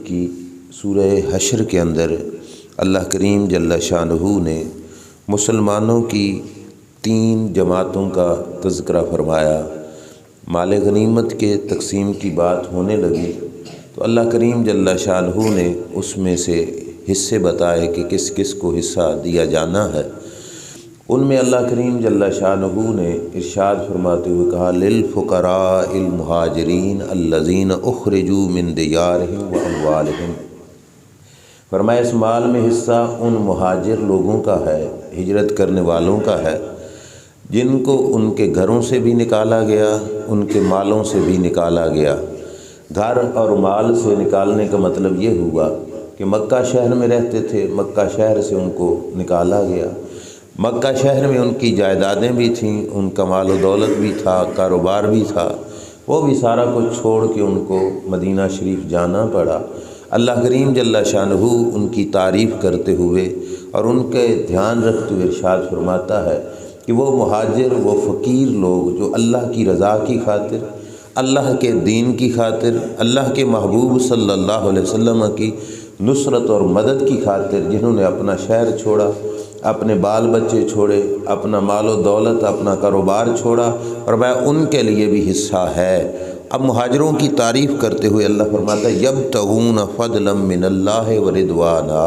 کی سورہ حشر کے اندر اللہ کریم جل شانہ نے مسلمانوں کی 3 جماعتوں کا تذکرہ فرمایا۔ مال غنیمت کے تقسیم کی بات ہونے لگی تو اللہ کریم جل شانہ نے اس میں سے حصے بتائے کہ کس کس کو حصہ دیا جانا ہے۔ ان میں اللہ کریم جل شانہ نے ارشاد فرماتے ہوئے کہا للفقراء المہاجرین الذین اخرجوا من دیارہم واموالہم، فرمایا اس مال میں حصہ ان مہاجر لوگوں کا ہے، ہجرت کرنے والوں کا ہے، جن کو ان کے گھروں سے بھی نکالا گیا، ان کے مالوں سے بھی نکالا گیا۔ گھر اور مال سے نکالنے کا مطلب یہ ہوا کہ مکہ شہر میں رہتے تھے، مکہ شہر سے ان کو نکالا گیا۔ مکہ شہر میں ان کی جائیدادیں بھی تھیں، ان کا مال و دولت بھی تھا، کاروبار بھی تھا، وہ بھی سارا کچھ چھوڑ کے ان کو مدینہ شریف جانا پڑا۔ اللہ کریم جل شانہ ان کی تعریف کرتے ہوئے اور ان کے دھیان رکھتے ہوئے ارشاد فرماتا ہے کہ وہ مہاجر، وہ فقیر لوگ جو اللہ کی رضا کی خاطر، اللہ کے دین کی خاطر، اللہ کے محبوب صلی اللہ علیہ وسلم کی نصرت اور مدد کی خاطر جنہوں نے اپنا شہر چھوڑا، اپنے بال بچے چھوڑے، اپنا مال و دولت، اپنا کاروبار چھوڑا، اور ان کے لیے بھی حصہ ہے۔ اب مہاجروں کی تعریف کرتے ہوئے اللہ فرماتا ہے یبتغون فضلا من اللہ ورضوانا،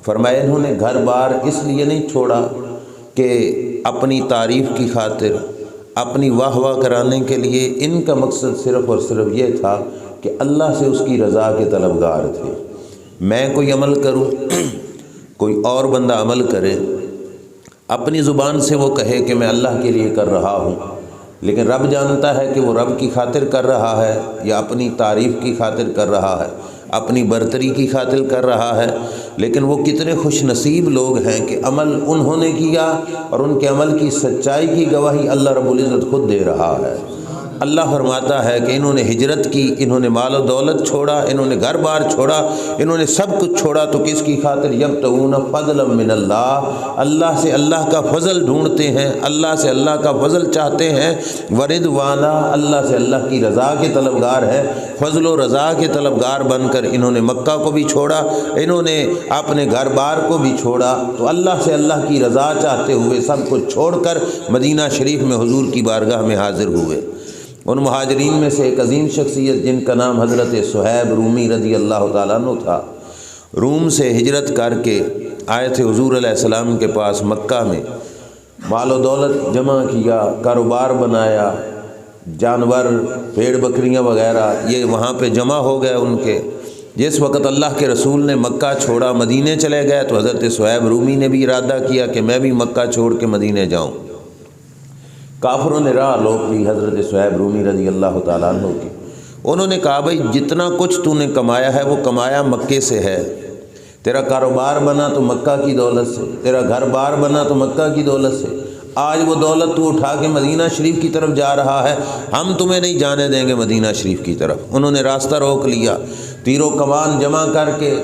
فرمایا انہوں نے گھر بار اس لیے نہیں چھوڑا کہ اپنی تعریف کی خاطر، اپنی واہ واہ کرانے کے لیے، ان کا مقصد صرف اور صرف یہ تھا کہ اللہ سے اس کی رضا کے طلبگار تھے۔ میں کوئی عمل کروں، کوئی اور بندہ عمل کرے، اپنی زبان سے وہ کہے کہ میں اللہ کے لیے کر رہا ہوں، لیکن رب جانتا ہے کہ وہ رب کی خاطر کر رہا ہے یا اپنی تعریف کی خاطر کر رہا ہے، اپنی برتری کی خاطر کر رہا ہے۔ لیکن وہ کتنے خوش نصیب لوگ ہیں کہ عمل انہوں نے کیا اور ان کے عمل کی سچائی کی گواہی اللہ رب العزت خود دے رہا ہے۔ اللہ فرماتا ہے کہ انہوں نے ہجرت کی، انہوں نے مال و دولت چھوڑا، انہوں نے گھر بار چھوڑا، انہوں نے سب کچھ چھوڑا، تو کس کی خاطر؟ یبتغون فضلا من اللہ، اللہ سے اللہ کا فضل ڈھونڈتے ہیں، اللہ سے اللہ کا فضل چاہتے ہیں، ورضوانا، اللہ سے اللہ کی رضا کے طلبگار ہے۔ فضل و رضا کے طلبگار بن کر انہوں نے مکہ کو بھی چھوڑا، انہوں نے اپنے گھر بار کو بھی چھوڑا، تو اللہ سے اللہ کی رضا چاہتے ہوئے سب کچھ چھوڑ کر مدینہ شریف میں حضور کی بارگاہ میں حاضر ہوئے۔ ان مہاجرین میں سے ایک عظیم شخصیت جن کا نام حضرت صہیب رومی رضی اللہ تعالیٰ عنہ تھا، روم سے ہجرت کر کے آئے تھے حضور علیہ السلام کے پاس مکہ میں، مال و دولت جمع کیا، کاروبار بنایا، جانور، بھیڑ بکریاں وغیرہ یہ وہاں پہ جمع ہو گئے ان کے۔ جس وقت اللہ کے رسول نے مکہ چھوڑا، مدینے چلے گئے، تو حضرت صہیب رومی نے بھی ارادہ کیا کہ میں بھی مکہ چھوڑ کے مدینے جاؤں۔ کافروں نے راہ روک لی حضرت صہیب رومی رضی اللہ تعالیٰ عنہ کی۔ انہوں نے کہا بھائی جتنا کچھ تو نے کمایا ہے وہ کمایا مکے سے ہے، تیرا کاروبار بنا تو مکہ کی دولت سے، تیرا گھر بار بنا تو مکہ کی دولت سے، آج وہ دولت تو اٹھا کے مدینہ شریف کی طرف جا رہا ہے، ہم تمہیں نہیں جانے دیں گے مدینہ شریف کی طرف۔ انہوں نے راستہ روک لیا، تیر و کمان جمع کر کے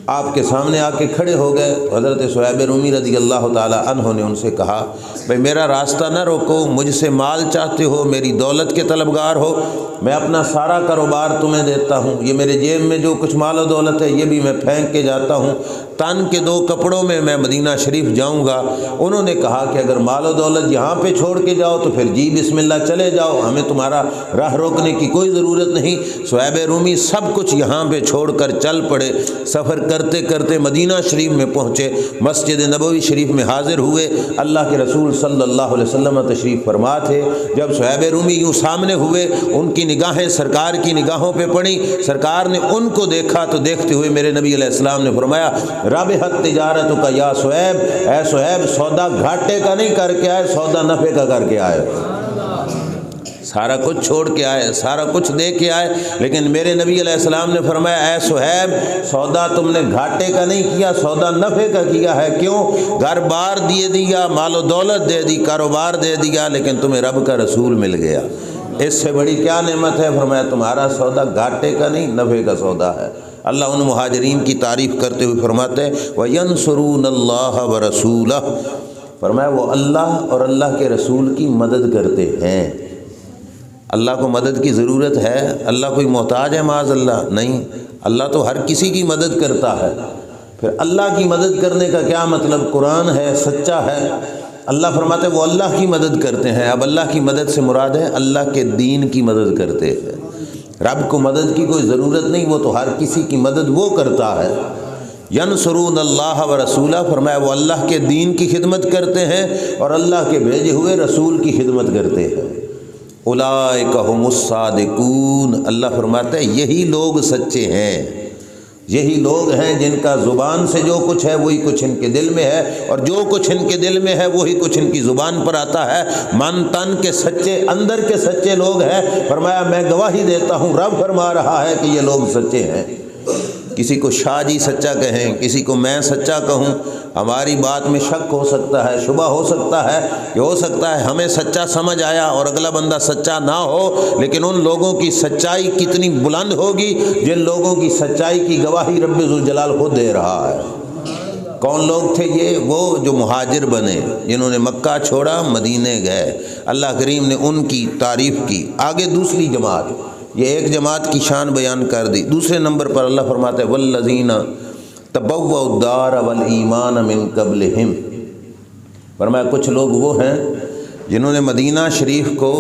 آپ کے سامنے آ کے کھڑے ہو گئے۔ حضرت صہیب رومی رضی اللہ تعالیٰ عنہ نے ان سے کہا بھئی میرا راستہ نہ روکو، مجھ سے مال چاہتے ہو، میری دولت کے طلبگار ہو، میں اپنا سارا کاروبار تمہیں دیتا ہوں، یہ میرے جیب میں جو کچھ مال و دولت ہے یہ بھی میں پھینک کے جاتا ہوں، تن کے 2 کپڑوں میں میں مدینہ شریف جاؤں گا۔ انہوں نے کہا کہ اگر مال و دولت یہاں پہ چھوڑ کے جاؤ تو پھر جی بسم اللہ چلے جاؤ، ہمیں تمہارا راہ روکنے کی کوئی ضرورت نہیں۔ صہیب رومی سب کچھ یہاں پہ چھوڑ کر چل پڑے، سفر کرتے کرتے مدینہ شریف میں پہنچے، مسجد نبوی شریف میں حاضر ہوئے۔ اللہ کے رسول صلی اللہ علیہ وسلم تشریف فرما تھے۔ جب صہیب رومی یوں سامنے ہوئے، ان کی نگاہیں سرکار کی نگاہوں پہ پڑی، سرکار نے ان کو دیکھا تو دیکھتے ہوئے میرے نبی علیہ السلام نے فرمایا رابحت تجارت کا یا صہیب، اے صہیب سودا گھاٹے کا نہیں کر کے آئے، سودا نفع کا کر کے آئے، سارا کچھ چھوڑ کے آئے، سارا کچھ دے کے آئے۔ لیکن میرے نبی علیہ السلام نے فرمایا اے صہیب سودا تم نے گھاٹے کا نہیں کیا، سودا نفع کا کیا ہے۔ کیوں؟ گھر بار دے دیا، مال و دولت دے دی، کاروبار دے دیا، لیکن تمہیں رب کا رسول مل گیا، اس سے بڑی کیا نعمت ہے؟ فرمایا تمہارا سودا گھاٹے کا نہیں نفع کا سودا ہے۔ اللہ ان مہاجرین کی تعریف کرتے ہوئے فرماتے ہیں وَيَنْصُرُونَ اللَّهَ وَرَسُولَهُ، فرمایا وہ اللہ اور اللہ کے رسول کی مدد کرتے ہیں۔ اللہ کو مدد کی ضرورت ہے؟ اللہ کوئی محتاج ہے معاذ اللہ؟ نہیں، اللہ تو ہر کسی کی مدد کرتا ہے۔ پھر اللہ کی مدد کرنے کا کیا مطلب؟ قرآن ہے، سچا ہے، اللہ فرماتے ہیں وہ اللہ کی مدد کرتے ہیں۔ اب اللہ کی مدد سے مراد ہے اللہ کے دین کی مدد کرتے ہیں۔ رب کو مدد کی کوئی ضرورت نہیں، وہ تو ہر کسی کی مدد وہ کرتا ہے۔ ینصرون اللہ و رسولہ، فرمایا وہ اللہ کے دین کی خدمت کرتے ہیں اور اللہ کے بھیجے ہوئے رسول کی خدمت کرتے ہیں۔ اولئک ھم الصادقون، اللہ فرماتا ہے یہی لوگ سچے ہیں، یہی لوگ ہیں جن کا زبان سے جو کچھ ہے وہی کچھ ان کے دل میں ہے، اور جو کچھ ان کے دل میں ہے وہی کچھ ان کی زبان پر آتا ہے۔ من تن کے سچے، اندر کے سچے لوگ ہیں۔ فرمایا میں گواہی دیتا ہوں، رب فرما رہا ہے کہ یہ لوگ سچے ہیں۔ کسی کو شاہ جی سچا کہیں، کسی کو میں سچا کہوں، ہماری بات میں شک ہو سکتا ہے، شبہ ہو سکتا ہے کہ ہو سکتا ہے ہمیں سچا سمجھ آیا اور اگلا بندہ سچا نہ ہو، لیکن ان لوگوں کی سچائی کتنی بلند ہوگی جن لوگوں کی سچائی کی گواہی رب ذوالجلال خود دے رہا ہے۔ کون لوگ تھے یہ؟ وہ جو مہاجر بنے، جنہوں نے مکہ چھوڑا مدینے گئے، اللہ کریم نے ان کی تعریف کی۔ آگے دوسری جماعت، یہ ایک جماعت کی شان بیان کر دی۔ دوسرے نمبر پر اللہ فرماتا ہے والذین تبوؤا الدار والایمان من قبلہم، فرمایا کچھ لوگ وہ ہیں جنہوں نے مدینہ شریف کو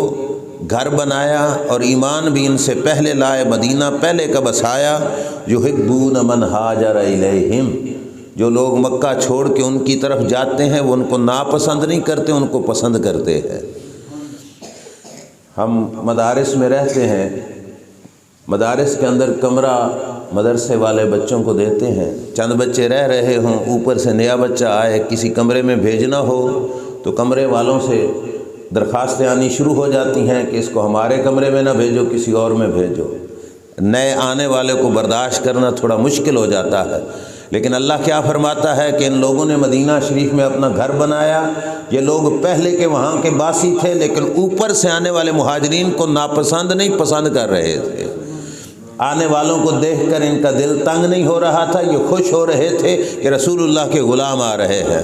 گھر بنایا اور ایمان بھی ان سے پہلے لائے، مدینہ پہلے کا بسایا۔ یحبون من ہاجر الیہم، جو لوگ مکہ چھوڑ کے ان کی طرف جاتے ہیں وہ ان کو ناپسند نہیں کرتے، ان کو پسند کرتے ہیں۔ ہم مدارس میں رہتے ہیں، مدارس کے اندر کمرہ مدرسے والے بچوں کو دیتے ہیں، چند بچے رہ رہے ہوں، اوپر سے نیا بچہ آئے، کسی کمرے میں بھیجنا ہو تو کمرے والوں سے درخواستیں آنی شروع ہو جاتی ہیں کہ اس کو ہمارے کمرے میں نہ بھیجو، کسی اور میں بھیجو۔ نئے آنے والے کو برداشت کرنا تھوڑا مشکل ہو جاتا ہے، لیکن اللہ کیا فرماتا ہے کہ ان لوگوں نے مدینہ شریف میں اپنا گھر بنایا۔ یہ لوگ پہلے کے وہاں کے باسی تھے، لیکن اوپر سے آنے والے مہاجرین کو ناپسند نہیں، پسند کر رہے تھے۔ آنے والوں کو دیکھ کر ان کا دل تنگ نہیں ہو رہا تھا، یہ خوش ہو رہے تھے کہ رسول اللہ کے غلام آ رہے ہیں۔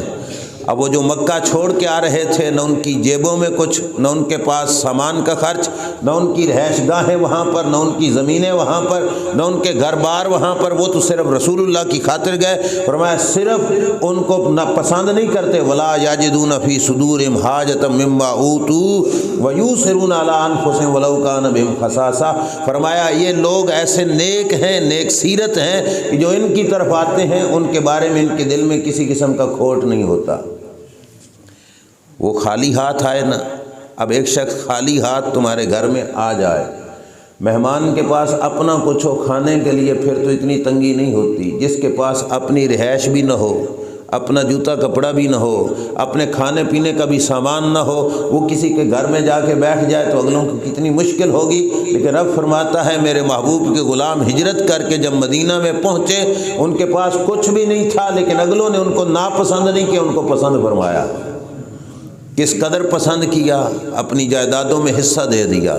اب وہ جو مکہ چھوڑ کے آ رہے تھے، نہ ان کی جیبوں میں کچھ، نہ ان کے پاس سامان کا خرچ، نہ ان کی رہائش گاہیں وہاں پر، نہ ان کی زمینیں وہاں پر، نہ ان کے گھر بار وہاں پر، وہ تو صرف رسول اللہ کی خاطر گئے۔ فرمایا صرف ان کو نہ پسند نہیں کرتے، ولا یجدون فی صدورہم حاجۃ مما اوتوا ویؤثرون علی انفسہم ولو کان بہم خصاصہ۔ فرمایا یہ لوگ ایسے نیک ہیں، نیک سیرت ہیں کہ جو ان کی طرف آتے ہیں ان کے بارے میں ان کے دل میں کسی قسم کا کھوٹ نہیں ہوتا۔ وہ خالی ہاتھ آئے نا، اب ایک شخص خالی ہاتھ تمہارے گھر میں آ جائے، مہمان کے پاس اپنا کچھ ہو کھانے کے لیے، پھر تو اتنی تنگی نہیں ہوتی۔ جس کے پاس اپنی رہائش بھی نہ ہو، اپنا جوتا کپڑا بھی نہ ہو، اپنے کھانے پینے کا بھی سامان نہ ہو، وہ کسی کے گھر میں جا کے بیٹھ جائے تو اگلوں کو کتنی مشکل ہوگی۔ لیکن رب فرماتا ہے میرے محبوب کے غلام ہجرت کر کے جب مدینہ میں پہنچے، ان کے پاس کچھ بھی نہیں تھا، لیکن اگلوں نے ان کو ناپسند نہیں کیا، ان کو پسند فرمایا۔ کس قدر پسند کیا؟ اپنی جائیدادوں میں حصہ دے دیا،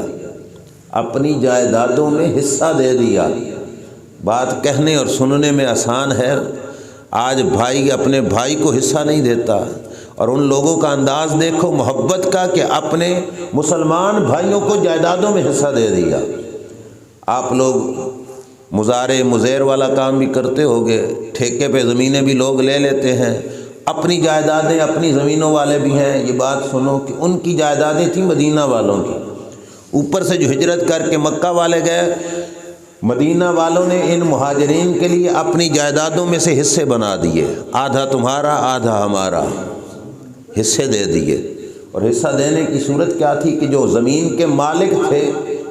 اپنی جائیدادوں میں حصہ دے دیا۔ بات کہنے اور سننے میں آسان ہے، آج بھائی اپنے بھائی کو حصہ نہیں دیتا، اور ان لوگوں کا انداز دیکھو محبت کا کہ اپنے مسلمان بھائیوں کو جائیدادوں میں حصہ دے دیا۔ آپ لوگ مزارع مزیر والا کام بھی کرتے ہوگے، ٹھیکے پہ زمینیں بھی لوگ لے لیتے ہیں، اپنی جائیدادیں اپنی زمینوں والے بھی ہیں۔ یہ بات سنو کہ ان کی جائیدادیں تھیں مدینہ والوں کی، اوپر سے جو ہجرت کر کے مکہ والے گئے، مدینہ والوں نے ان مہاجرین کے لیے اپنی جائیدادوں میں سے حصے بنا دیے، آدھا تمہارا آدھا ہمارا، حصے دے دیے۔ اور حصہ دینے کی صورت کیا تھی کہ جو زمین کے مالک تھے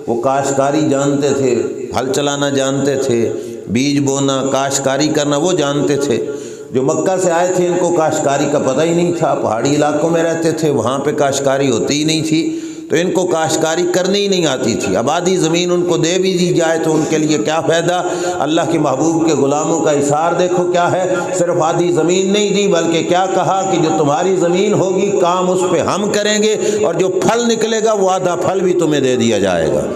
وہ کاشتکاری جانتے تھے، ہل چلانا جانتے تھے، بیج بونا، کاشتکاری کرنا وہ جانتے تھے۔ جو مکہ سے آئے تھے ان کو کاشتکاری کا پتہ ہی نہیں تھا، پہاڑی علاقوں میں رہتے تھے، وہاں پہ کاشتکاری ہوتی ہی نہیں تھی، تو ان کو کاشتکاری کرنی ہی نہیں آتی تھی۔ اب آدھی زمین ان کو دے بھی دی جائے تو ان کے لیے کیا فائدہ؟ اللہ کے محبوب کے غلاموں کا اثار دیکھو کیا ہے، صرف آدھی زمین نہیں دی بلکہ کیا کہا کہ جو تمہاری زمین ہوگی کام اس پہ ہم کریں گے، اور جو پھل نکلے گا وہ آدھا پھل بھی تمہیں دے دیا جائے گا۔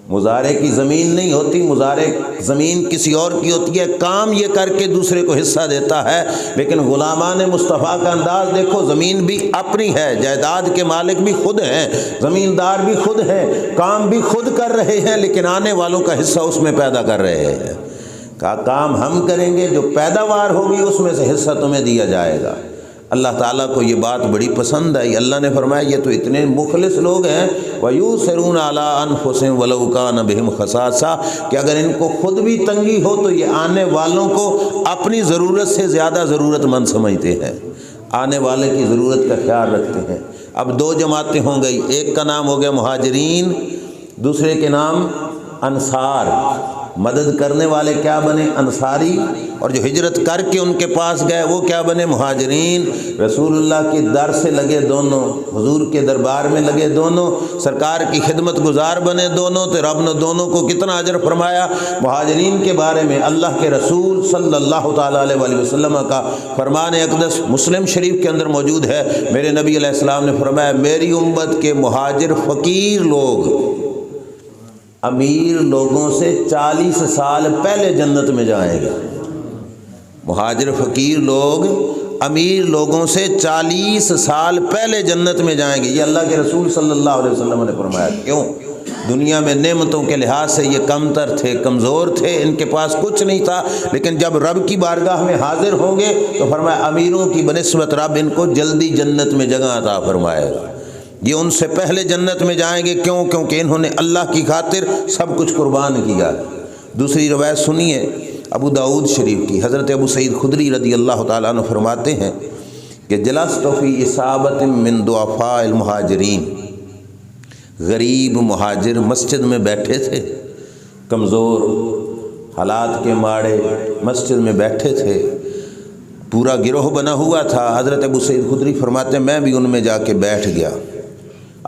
مزارع کی زمین نہیں ہوتی، مزارع زمین کسی اور کی ہوتی ہے، کام یہ کر کے دوسرے کو حصہ دیتا ہے۔ لیکن غلامان مصطفیٰ کا انداز دیکھو، زمین بھی اپنی ہے، جائیداد کے مالک بھی خود ہیں، زمیندار بھی خود ہیں، کام بھی خود کر رہے ہیں، لیکن آنے والوں کا حصہ اس میں پیدا کر رہے ہیں۔ کہا کام ہم کریں گے، جو پیداوار ہوگی اس میں سے حصہ تمہیں دیا جائے گا۔ اللہ تعالیٰ کو یہ بات بڑی پسند آئی۔ اللہ نے فرمایا یہ تو اتنے مخلص لوگ ہیں، وَيُؤْثِرُونَ عَلَىٰ أَنفُسِهِمْ وَلَوْ كَانَ بِهِمْ خَصَاصَةٌ، کہ اگر ان کو خود بھی تنگی ہو تو یہ آنے والوں کو اپنی ضرورت سے زیادہ ضرورت مند سمجھتے ہیں، آنے والے کی ضرورت کا خیال رکھتے ہیں۔ اب دو جماعتیں ہوں گئی، ایک کا نام ہو گیا مہاجرین، دوسرے کے نام انصار۔ مدد کرنے والے کیا بنے؟ انصاری، اور جو ہجرت کر کے ان کے پاس گئے وہ کیا بنے؟ مہاجرین۔ رسول اللہ کے در سے لگے دونوں، حضور کے دربار میں لگے دونوں، سرکار کی خدمت گزار بنے دونوں، تو رب نے دونوں کو کتنا اجر فرمایا۔ مہاجرین کے بارے میں اللہ کے رسول صلی اللہ تعالیٰ علیہ وآلہ وسلم کا فرمان اقدس مسلم شریف کے اندر موجود ہے۔ میرے نبی علیہ السلام نے فرمایا میری امت کے مہاجر فقیر لوگ امیر لوگوں سے 40 سال پہلے جنت میں جائیں گے۔ مہاجر فقیر لوگ امیر لوگوں سے 40 سال پہلے جنت میں جائیں گے، یہ اللہ کے رسول صلی اللہ علیہ وسلم نے فرمایا۔ کیوں؟ دنیا میں نعمتوں کے لحاظ سے یہ کمتر تھے، کمزور تھے، ان کے پاس کچھ نہیں تھا، لیکن جب رب کی بارگاہ میں حاضر ہوں گے تو فرمایا امیروں کی بنسبت رب ان کو جلدی جنت میں جگہ عطا فرمائے گا۔ یہ ان سے پہلے جنت میں جائیں گے، کیوں؟ کیونکہ انہوں نے اللہ کی خاطر سب کچھ قربان کیا۔ دوسری روایت سنیے ابو داؤد شریف کی، حضرت ابو سعید خدری رضی اللہ تعالیٰ عنہ فرماتے ہیں کہ جلست فی اصابۃ من ضعفاء المہاجرین، غریب مہاجر مسجد میں بیٹھے تھے، کمزور، حالات کے ماڑے، مسجد میں بیٹھے تھے، پورا گروہ بنا ہوا تھا۔ حضرت ابو سعید خدری فرماتے ہیں میں بھی ان میں جا کے بیٹھ گیا۔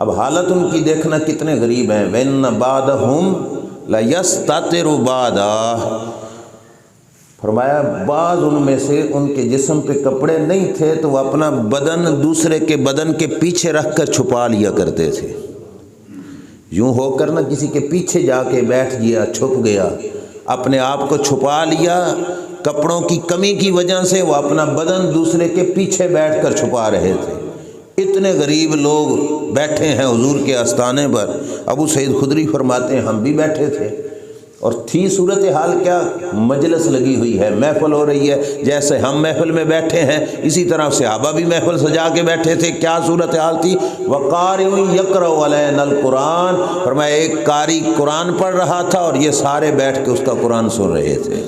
اب حالت ان کی دیکھنا کتنے غریب ہیں۔ وَإِنَّ بَعْضَهُمْ لَيَسْتَتِرُ بَعْضًا، فرمایا بعض ان میں سے ان کے جسم پہ کپڑے نہیں تھے تو وہ اپنا بدن دوسرے کے بدن کے پیچھے رکھ کر چھپا لیا کرتے تھے۔ یوں ہو کر نہ کسی کے پیچھے جا کے بیٹھ گیا، چھپ گیا، اپنے آپ کو چھپا لیا، کپڑوں کی کمی کی وجہ سے وہ اپنا بدن دوسرے کے پیچھے بیٹھ کر چھپا رہے تھے۔ اتنے غریب لوگ بیٹھے ہیں حضور کے آستانے پر۔ ابو سعید خدری فرماتے ہیں ہم بھی بیٹھے تھے، اور تھی صورتحال کیا؟ مجلس لگی ہوئی ہے، محفل ہو رہی ہے، جیسے ہم محفل میں بیٹھے ہیں اسی طرح صحابہ بھی محفل سجا کے بیٹھے تھے۔ کیا صورتحال تھی؟ وَقَارِئٌ يَقْرَؤُ عَلَيْنَا الْقُرْآنَ، فرمایا ایک قاری قرآن پڑھ رہا تھا اور یہ سارے بیٹھ کے اس کا قرآن سن رہے تھے۔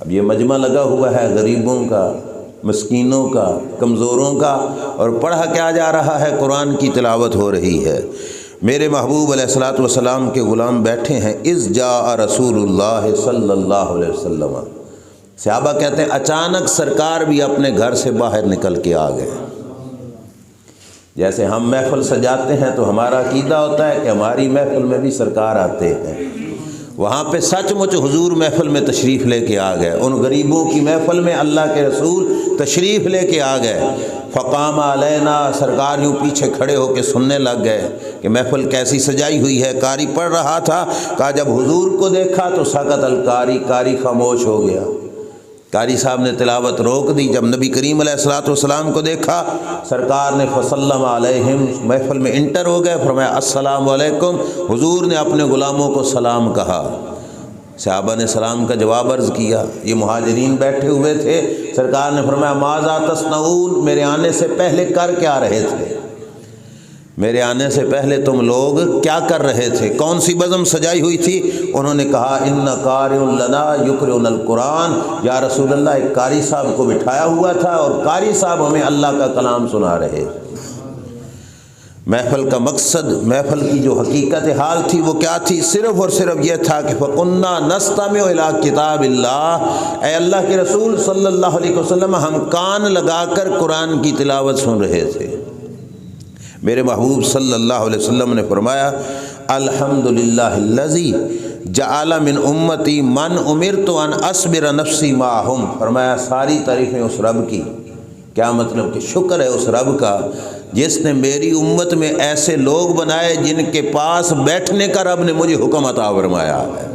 اب یہ مجمع لگا ہوا ہے غریبوں کا، مسکینوں کا، کمزوروں کا، اور پڑھا کیا جا رہا ہے؟ قرآن کی تلاوت ہو رہی ہے۔ میرے محبوب علیہ الصلوۃ والسلام کے غلام بیٹھے ہیں۔ اذ جاء رسول اللہ صلی اللہ علیہ وسلم، صحابہ کہتے ہیں اچانک سرکار بھی اپنے گھر سے باہر نکل کے آ گئے۔ جیسے ہم محفل سجاتے ہیں تو ہمارا عقیدہ ہوتا ہے کہ ہماری محفل میں بھی سرکار آتے ہیں، وہاں پہ سچ مچ حضور محفل میں تشریف لے کے آ گئے۔ ان غریبوں کی محفل میں اللہ کے رسول تشریف لے کے آ گئے۔ فقام علینا، سرکار یوں پیچھے کھڑے ہو کے سننے لگ گئے کہ محفل کیسی سجائی ہوئی ہے۔ قاری پڑھ رہا تھا، کہا جب حضور کو دیکھا تو سکت القاری، قاری خاموش ہو گیا۔ قاری صاحب نے تلاوت روک دی۔ جب نبی کریم علیہ الصلوۃ والسلام کو دیکھا، سرکار نے فسلم علیہم، محفل میں انٹر ہو گئے، فرمایا السلام علیکم۔ حضور نے اپنے غلاموں کو سلام کہا، صحابہ نے سلام کا جواب عرض کیا۔ یہ مہاجرین بیٹھے ہوئے تھے، سرکار نے فرمایا ماذا تصنعون، میرے آنے سے پہلے کر کیا رہے تھے؟ میرے آنے سے پہلے تم لوگ کیا کر رہے تھے؟ کون سی بزم سجائی ہوئی تھی؟ انہوں نے کہا ان قارئ لنا یقرؤ القرآن، یا رسول اللہ ایک قاری صاحب کو بٹھایا ہوا تھا اور قاری صاحب ہمیں اللہ کا کلام سنا رہے تھے۔ محفل کا مقصد، محفل کی جو حقیقت حال تھی وہ کیا تھی؟ صرف اور صرف یہ تھا کہ فَقُنَّا نَسْتَمِعُ إِلَىٰ کتاب اللہ، اے اللہ کے رسول صلی اللہ علیہ وسلم ہم کان لگا کر قرآن کی تلاوت سن رہے تھے۔ میرے محبوب صلی اللہ علیہ وسلم نے فرمایا الحمدللہ الذی جعل من امتی من امرت ان اصبر نفسی معہم، فرمایا ساری تعریفیں اس رب کی کہ کیا مطلب کہ شکر ہے اس رب کا جس نے میری امت میں ایسے لوگ بنائے جن کے پاس بیٹھنے کا رب نے مجھے حکم عطا فرمایا ہے۔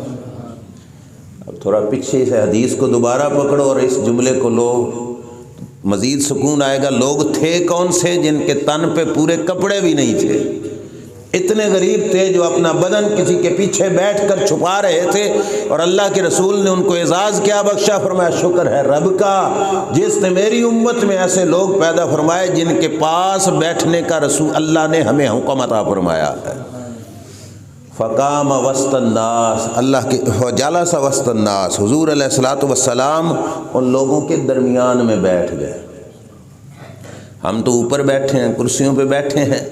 اب تھوڑا پیچھے سے حدیث کو دوبارہ پکڑو اور اس جملے کو لو، مزید سکون آئے گا۔ لوگ تھے کون سے؟ جن کے تن پہ پورے کپڑے بھی نہیں تھے، اتنے غریب تھے جو اپنا بدن کسی کے پیچھے بیٹھ کر چھپا رہے تھے، اور اللہ کے رسول نے ان کو اعزاز کیا بخشا، فرمایا شکر ہے رب کا جس نے میری امت میں ایسے لوگ پیدا فرمائے جن کے پاس بیٹھنے کا رسول اللہ نے ہمیں حکم عطا فرمایا ہے۔ فقام وسط الناس، اللہ کے جلس وسط الناس، حضور علیہ الصلوۃ والسلام ان لوگوں کے درمیان میں بیٹھ گئے۔ ہم تو اوپر بیٹھے ہیں، کرسیوں پہ بیٹھے ہیں،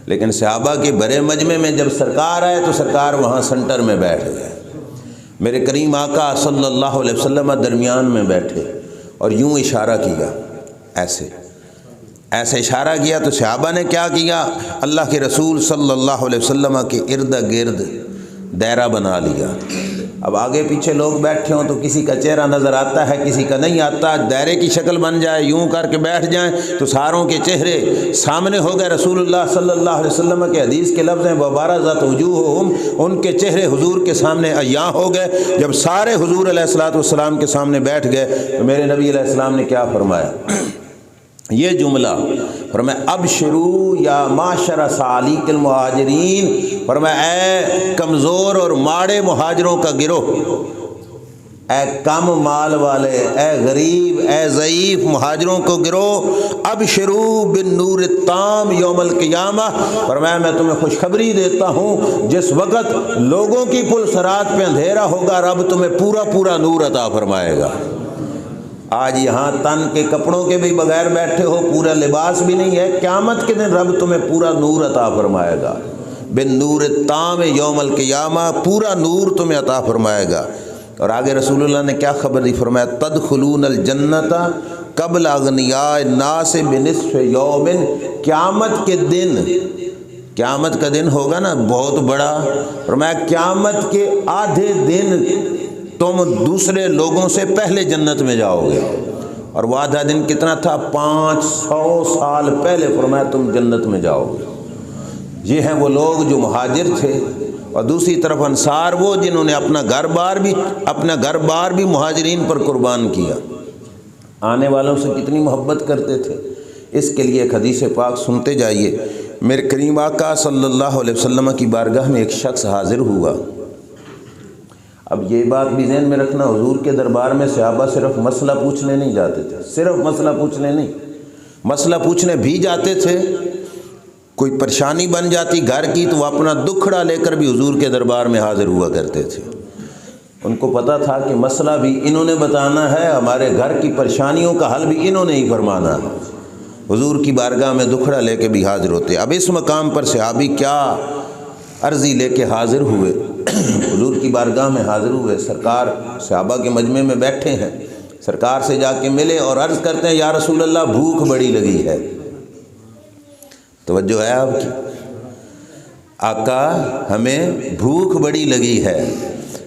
لیکن صحابہ کے بڑے مجمع میں جب سرکار آئے تو سرکار وہاں سنٹر میں بیٹھ گئے۔ میرے کریم آقا صلی اللہ علیہ وسلم درمیان میں بیٹھے اور یوں اشارہ کیا، ایسے اشارہ کیا تو صحابہ نے کیا کیا؟ اللہ کے رسول صلی اللہ علیہ وسلم کے ارد گرد دائرہ بنا لیا۔ اب آگے پیچھے لوگ بیٹھے ہوں تو کسی کا چہرہ نظر آتا ہے، کسی کا نہیں آتا، دائرے کی شکل بن جائے، یوں کر کے بیٹھ جائیں تو ساروں کے چہرے سامنے ہو گئے۔ رسول اللہ صلی اللہ علیہ وسلم کے حدیث کے لفظ ہیں وَبَارَزَتْ وُجُوهُهُمْ، ان کے چہرے حضور کے سامنے عیاں ہو گئے۔ جب سارے حضور علیہ الصلوۃ والسلام کے سامنے بیٹھ گئے تو میرے نبی علیہ السلام نے کیا فرمایا؟ یہ جملہ فرمایا ابشروا یا معشر سالیق المہاجرین، فرمایا اے کمزور اور ماڑے مہاجروں کا گروہ، اے کم مال والے، اے غریب، اے ضعیف مہاجروں کو گروہ، ابشروا بالنور التام یوم القیامہ، فرمایا میں تمہیں خوشخبری دیتا ہوں جس وقت لوگوں کی پلسرات پہ اندھیرا ہوگا رب تمہیں پورا پورا نور عطا فرمائے گا۔ آج یہاں تن کے کپڑوں کے بھی بغیر بیٹھے ہو، پورا لباس بھی نہیں ہے، قیامت کے دن رب تمہیں پورا نور عطا فرمائے گا، بالنور التام یوم القیامہ، پورا نور تمہیں عطا فرمائے گا۔ اور آگے رسول اللہ نے کیا خبر دی؟ فرمایا تدخلون الجنت قبل اغنیاء الناس بنصف یوم، قیامت کے دن، قیامت کا دن ہوگا نا بہت بڑا، فرمایا قیامت کے آدھے دن تم دوسرے لوگوں سے پہلے جنت میں جاؤ گے، اور وہ آدھا دن کتنا تھا؟ 500 سال پہلے، فرمایا تم جنت میں جاؤ گے۔ یہ ہیں وہ لوگ جو مہاجر تھے، اور دوسری طرف انصار وہ جنہوں نے اپنا گھر بار بھی مہاجرین پر قربان کیا، آنے والوں سے کتنی محبت کرتے تھے۔ اس کے لیے ایک حدیث پاک سنتے جائیے۔ میرے کریم آقا صلی اللہ علیہ وسلم کی بارگاہ میں ایک شخص حاضر ہوا۔ اب یہ بات بھی ذہن میں رکھنا، حضور کے دربار میں صحابہ صرف مسئلہ پوچھنے نہیں جاتے تھے، صرف مسئلہ پوچھنے نہیں، مسئلہ پوچھنے بھی جاتے تھے۔ کوئی پریشانی بن جاتی گھر کی تو وہ اپنا دکھڑا لے کر بھی حضور کے دربار میں حاضر ہوا کرتے تھے۔ ان کو پتہ تھا کہ مسئلہ بھی انہوں نے بتانا ہے، ہمارے گھر کی پریشانیوں کا حل بھی انہوں نے ہی فرمانا ہے۔ حضور کی بارگاہ میں دکھڑا لے کے بھی حاضر ہوتے۔ اب اس مقام پر صحابی کیا عرضی لے کے حاضر ہوئے؟ حضور کی بارگاہ میں حاضر ہوئے، سرکار صحابہ کے مجمع میں بیٹھے ہیں، سرکار سے جا کے ملے اور عرض کرتے ہیں یا رسول اللہ بھوک بڑی لگی ہے۔ توجہ ہے آپ کی؟ آقا ہمیں بھوک بڑی لگی ہے۔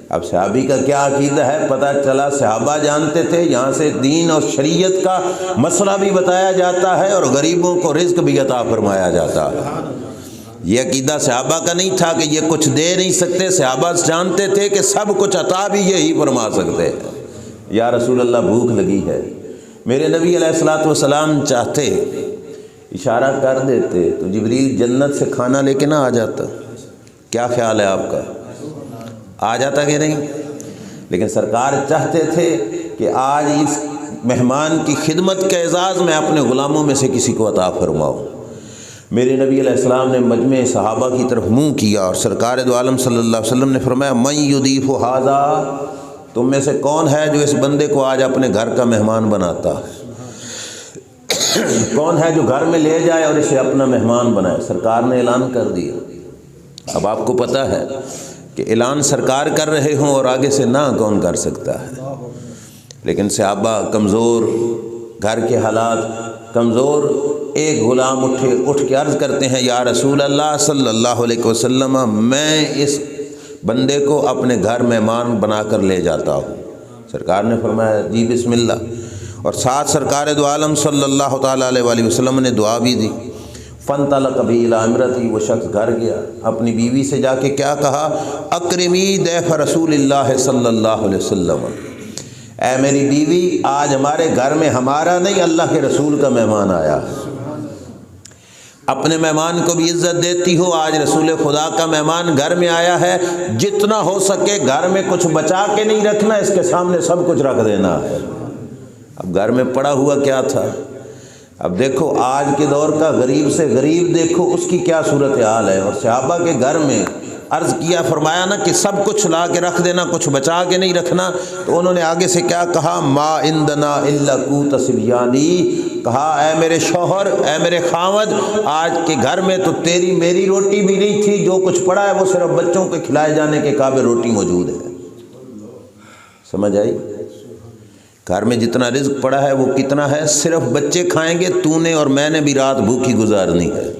اب صحابی کا کیا عقیدہ ہے پتہ چلا، صحابہ جانتے تھے یہاں سے دین اور شریعت کا مسئلہ بھی بتایا جاتا ہے اور غریبوں کو رزق بھی عطا فرمایا جاتا ہے۔ یہ عقیدہ صحابہ کا نہیں تھا کہ یہ کچھ دے نہیں سکتے، صحابہ جانتے تھے کہ سب کچھ عطا بھی یہی فرما سکتے ہیں۔ یا رسول اللہ بھوک لگی ہے۔ میرے نبی علیہ الصلوۃ والسلام چاہتے اشارہ کر دیتے تو جبریل جنت سے کھانا لے کے نہ آ جاتا؟ کیا خیال ہے آپ کا؟ آ جاتا کہ نہیں؟ لیکن سرکار چاہتے تھے کہ آج اس مہمان کی خدمت کا اعزاز میں اپنے غلاموں میں سے کسی کو عطا فرماؤں۔ میرے نبی علیہ السلام نے مجمع صحابہ کی طرف منہ کیا اور سرکار دو عالم صلی اللہ علیہ وسلم نے فرمایا من یضیف ھذا، تم میں سے کون ہے جو اس بندے کو آج اپنے گھر کا مہمان بناتا ہے؟ کون ہے جو گھر میں لے جائے اور اسے اپنا مہمان بنائے؟ سرکار نے اعلان کر دیا۔ اب آپ کو پتہ ہے کہ اعلان سرکار کر رہے ہوں اور آگے سے نہ کون کر سکتا ہے؟ لیکن صحابہ کمزور، گھر کے حالات کمزور، ایک غلام اٹھ کے عرض کرتے ہیں یا رسول اللہ صلی اللہ علیہ وسلم میں اس بندے کو اپنے گھر مہمان بنا کر لے جاتا ہوں۔ سرکار نے فرمایا جی بسم اللہ۔ اور ساتھ سرکار دو عالم صلی اللہ تعالیٰ علیہ وسلم نے دعا بھی دی۔ فانطلق بہ الی امرأتہ، وہ شخص گھر گیا، اپنی بیوی سے جا کے کیا کہا؟ اکرمی ضیف رسول اللہ صلی اللہ علیہ وسلم، اے میری بیوی آج ہمارے گھر میں ہمارا نہیں اللہ کے رسول کا مہمان آیا۔ اپنے مہمان کو بھی عزت دیتی ہو، آج رسول خدا کا مہمان گھر میں آیا ہے، جتنا ہو سکے گھر میں کچھ بچا کے نہیں رکھنا، اس کے سامنے سب کچھ رکھ دینا ہے۔ اب گھر میں پڑا ہوا کیا تھا؟ اب دیکھو آج کے دور کا غریب سے غریب دیکھو اس کی کیا صورتحال ہے۔ اور صحابہ کے گھر میں عرض کیا، فرمایا نا کہ سب کچھ لا کے رکھ دینا، کچھ بچا کے نہیں رکھنا۔ تو انہوں نے آگے سے کیا کہا؟ ما عندنا الا قوت صبیانی، کہا اے میرے شوہر، اے میرے خاوند، آج کے گھر میں تو تیری میری روٹی بھی نہیں تھی، جو کچھ پڑا ہے وہ صرف بچوں کے کھلائے جانے کے قابل روٹی موجود ہے۔ سمجھ آئی؟ گھر میں جتنا رزق پڑا ہے وہ کتنا ہے؟ صرف بچے کھائیں گے، تو نے اور میں نے بھی رات بھوکی گزارنی ہے،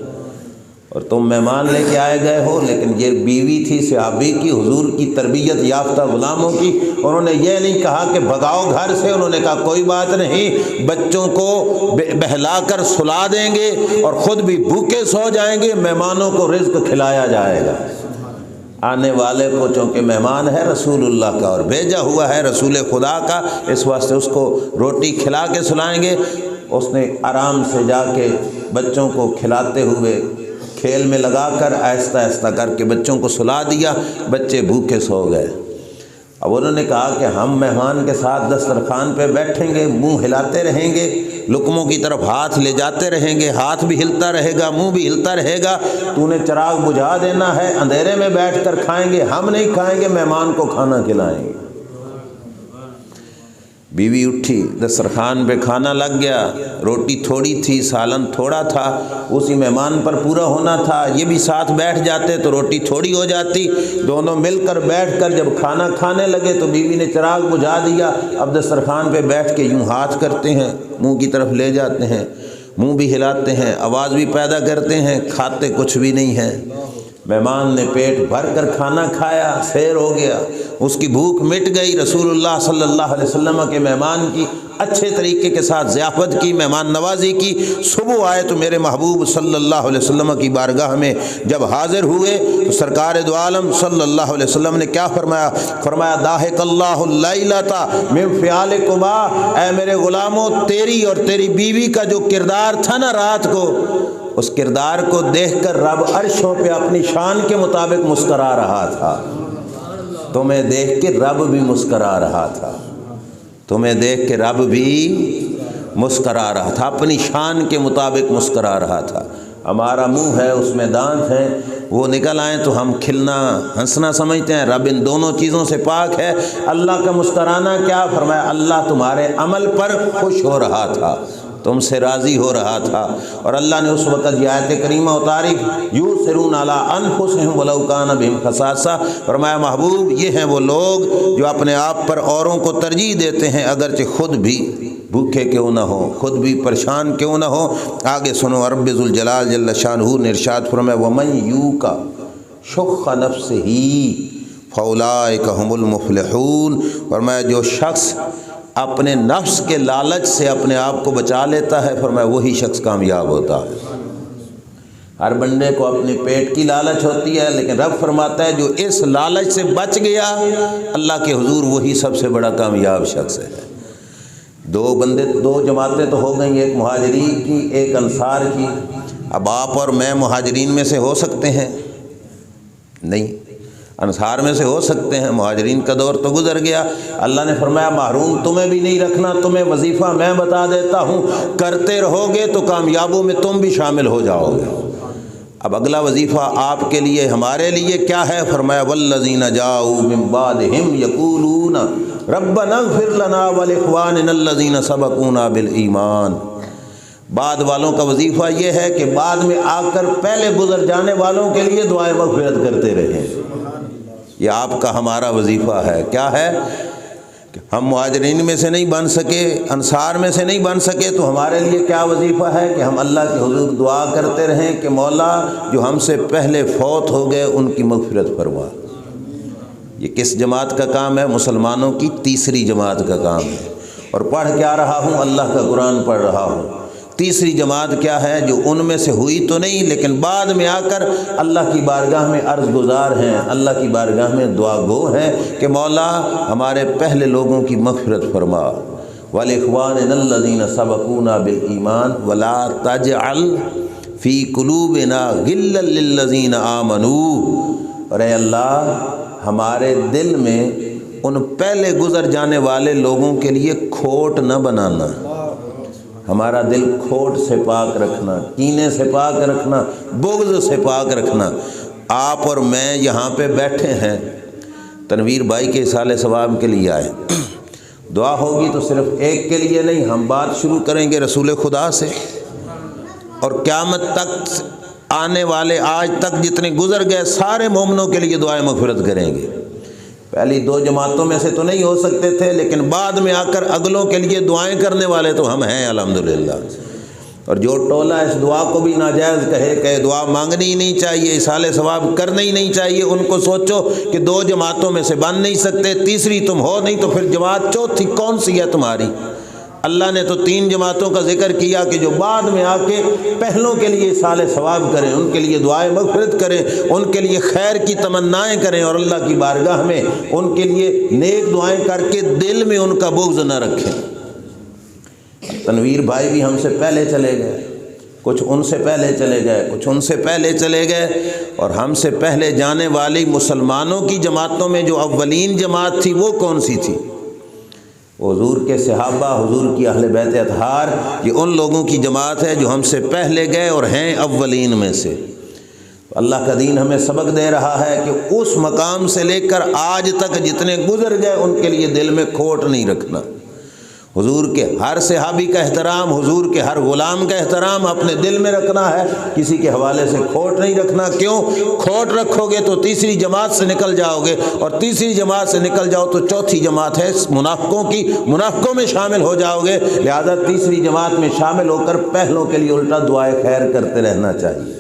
اور تم مہمان لے کے آئے گئے ہو۔ لیکن یہ بیوی تھی صحابی کی، حضور کی تربیت یافتہ غلاموں کی، انہوں نے یہ نہیں کہا کہ بھگاؤ گھر سے، انہوں نے کہا کوئی بات نہیں، بچوں کو بہلا کر سلا دیں گے اور خود بھی بھوکے سو جائیں گے، مہمانوں کو رزق کھلایا جائے گا۔ آنے والے کو چونکہ مہمان ہے رسول اللہ کا اور بھیجا ہوا ہے رسول خدا کا، اس واسطے اس کو روٹی کھلا کے سلائیں گے۔ اس نے آرام سے جا کے بچوں کو کھلاتے ہوئے کھیل میں لگا کر آہستہ آہستہ کر کے بچوں کو سلا دیا، بچے بھوکے سو گئے۔ اب انہوں نے کہا کہ ہم مہمان کے ساتھ دسترخوان پہ بیٹھیں گے، منہ ہلاتے رہیں گے، لقموں کی طرف ہاتھ لے جاتے رہیں گے، ہاتھ بھی ہلتا رہے گا، منہ بھی ہلتا رہے گا، تو نے چراغ بجھا دینا ہے، اندھیرے میں بیٹھ کر کھائیں گے، ہم نہیں کھائیں گے، مہمان کو کھانا کھلائیں گے۔ بیوی اٹھی، دسترخوان پہ کھانا لگ گیا، روٹی تھوڑی تھی، سالن تھوڑا تھا، اسی مہمان پر پورا ہونا تھا، یہ بھی ساتھ بیٹھ جاتے تو روٹی تھوڑی ہو جاتی۔ دونوں مل کر بیٹھ کر جب کھانا کھانے لگے تو بیوی نے چراغ بجھا دیا، اب دسترخوان پہ بیٹھ کے یوں ہاتھ کرتے ہیں، منہ کی طرف لے جاتے ہیں، منہ بھی ہلاتے ہیں، آواز بھی پیدا کرتے ہیں، کھاتے کچھ بھی نہیں ہیں۔ مہمان نے پیٹ بھر کر کھانا کھایا، سیر ہو گیا، اس کی بھوک مٹ گئی۔ رسول اللہ صلی اللہ علیہ وسلم کے مہمان کی اچھے طریقے کے ساتھ ضیافت کی، مہمان نوازی کی۔ صبح آئے تو میرے محبوب صلی اللہ علیہ وسلم کی بارگاہ میں جب حاضر ہوئے تو سرکار دو عالم صلی اللہ علیہ وسلم نے کیا فرمایا؟ فرمایا ضاحک اللہ اللیلۃ من فعلکما، اے میرے غلاموں، تیری اور تیری بیوی کا جو کردار تھا نا رات کو، اس کردار کو دیکھ کر رب عرشوں پہ اپنی شان کے مطابق مسکرا رہا تھا۔ تمہیں دیکھ کے رب بھی مسکرا رہا تھا، تمہیں دیکھ کے رب بھی مسکرا رہا تھا، اپنی شان کے مطابق مسکرا رہا تھا۔ ہمارا منہ ہے، اس میں دانت ہیں، وہ نکل آئیں تو ہم کھلنا ہنسنا سمجھتے ہیں، رب ان دونوں چیزوں سے پاک ہے۔ اللہ کا مسکرانا کیا؟ فرمایا اللہ تمہارے عمل پر خوش ہو رہا تھا، تم سے راضی ہو رہا تھا۔ اور اللہ نے اس وقت یہ آیت کریمہ اتاری، یؤثرون علی انفسہم ولو کان بہم خصاصہ، فرمایا محبوب یہ ہیں وہ لوگ جو اپنے آپ پر اوروں کو ترجیح دیتے ہیں اگرچہ خود بھی بھوکے کیوں نہ ہو، خود بھی پریشان کیوں نہ ہو۔ آگے سنو، رب ذوالجلال جل شانہ نے ارشاد فرمایا وَمَن یوق شُحَّ نَفْسِهِ فَأُولَٰئِکَ هُمُ الْمُفْلِحُونَ، فرمایا جو شخص اپنے نفس کے لالچ سے اپنے آپ کو بچا لیتا ہے، فرمایا وہی شخص کامیاب ہوتا ہے۔ ہر بندے کو اپنے پیٹ کی لالچ ہوتی ہے، لیکن رب فرماتا ہے جو اس لالچ سے بچ گیا اللہ کے حضور وہی سب سے بڑا کامیاب شخص ہے۔ دو جماعتیں تو ہو گئیں، ایک مہاجرین کی ایک انصار کی۔ اب آپ اور میں مہاجرین میں سے ہو سکتے ہیں؟ نہیں، انصار میں سے ہو سکتے ہیں، مہاجرین کا دور تو گزر گیا۔ اللہ نے فرمایا محروم تمہیں بھی نہیں رکھنا، تمہیں وظیفہ میں بتا دیتا ہوں، کرتے رہو گے تو کامیابوں میں تم بھی شامل ہو جاؤ گے۔ اب اگلا وظیفہ آپ کے لیے ہمارے لیے کیا ہے؟ فرمایا والذین جاؤوا من بعدہم یقولون ربنا اغفر لنا ولاخواننا الذین سبقونا بالایمان۔ بعد والوں کا وظیفہ یہ ہے کہ بعد میں آ کر پہلے گزر جانے والوں کے لیے دعائیں مغفرت کرتے رہیں۔ یہ آپ کا ہمارا وظیفہ ہے۔ کیا ہے؟ کہ ہم مہاجرین میں سے نہیں بن سکے، انصار میں سے نہیں بن سکے، تو ہمارے لیے کیا وظیفہ ہے کہ ہم اللہ کے حضور دعا کرتے رہیں کہ مولا جو ہم سے پہلے فوت ہو گئے ان کی مغفرت فرما۔ یہ کس جماعت کا کام ہے؟ مسلمانوں کی تیسری جماعت کا کام ہے۔ اور پڑھ کیا رہا ہوں؟ اللہ کا قرآن پڑھ رہا ہوں۔ تیسری جماعت کیا ہے؟ جو ان میں سے ہوئی تو نہیں لیکن بعد میں آ کر اللہ کی بارگاہ میں عرض گزار ہیں، اللہ کی بارگاہ میں دعا گو ہیں کہ مولا ہمارے پہلے لوگوں کی مغفرت فرما، وَلِإِخْوَانِنَا الَّذِينَ سَبَقُونَا بِالْإِيمَانِ وَلَا تَجْعَلْ فِي قُلُوبِنَا غِلًّا لِّلَّذِينَ آمَنُوا، اور اے اللہ ہمارے دل میں ان پہلے گزر جانے والے لوگوں کے لیے کھوٹ نہ بنانا، ہمارا دل کھوٹ سے پاک رکھنا، کینے سے پاک رکھنا، بغض سے پاک رکھنا۔ آپ اور میں یہاں پہ بیٹھے ہیں، تنویر بھائی کے اصالِ ثواب کے لیے آئے، دعا ہوگی تو صرف ایک کے لیے نہیں، ہم بات شروع کریں گے رسول خدا سے، اور قیامت تک آنے والے آج تک جتنے گزر گئے سارے مومنوں کے لیے دعائیں مغفرت کریں گے۔ پہلی دو جماعتوں میں سے تو نہیں ہو سکتے تھے لیکن بعد میں آ کر اگلوں کے لیے دعائیں کرنے والے تو ہم ہیں الحمدللہ۔ اور جو ٹولہ اس دعا کو بھی ناجائز کہے کہ دعا مانگنی ہی نہیں چاہیے، اصالِ ثواب کرنا ہی نہیں چاہیے، ان کو سوچو کہ دو جماعتوں میں سے بن نہیں سکتے، تیسری تم ہو نہیں تو پھر جماعت چوتھی کون سی ہے تمہاری؟ اللہ نے تو تین جماعتوں کا ذکر کیا کہ جو بعد میں آ کے پہلوں کے لیے اصالِ ثواب کریں، ان کے لیے دعائیں مغفرت کریں، ان کے لیے خیر کی تمنائیں کریں اور اللہ کی بارگاہ میں ان کے لیے نیک دعائیں کر کے دل میں ان کا بغض نہ رکھیں۔ تنویر بھائی بھی ہم سے پہلے چلے گئے، کچھ ان سے پہلے چلے گئے، کچھ ان سے پہلے چلے گئے، اور ہم سے پہلے جانے والی مسلمانوں کی جماعتوں میں جو اولین جماعت تھی وہ کون سی تھی؟ حضور کے صحابہ، حضور کی اہل بیت اطہار، یہ ان لوگوں کی جماعت ہے جو ہم سے پہلے گئے اور ہیں اولین میں سے۔ اللہ کا دین ہمیں سبق دے رہا ہے کہ اس مقام سے لے کر آج تک جتنے گزر گئے ان کے لیے دل میں کھوٹ نہیں رکھنا، حضور کے ہر صحابی کا احترام، حضور کے ہر غلام کا احترام اپنے دل میں رکھنا ہے، کسی کے حوالے سے کھوٹ نہیں رکھنا۔ کیوں؟ کھوٹ رکھو گے تو تیسری جماعت سے نکل جاؤ گے، اور تیسری جماعت سے نکل جاؤ تو چوتھی جماعت ہے منافقوں کی، منافقوں میں شامل ہو جاؤ گے۔ لہذا تیسری جماعت میں شامل ہو کر پہلوں کے لیے الٹا دعائے خیر کرتے رہنا چاہیے۔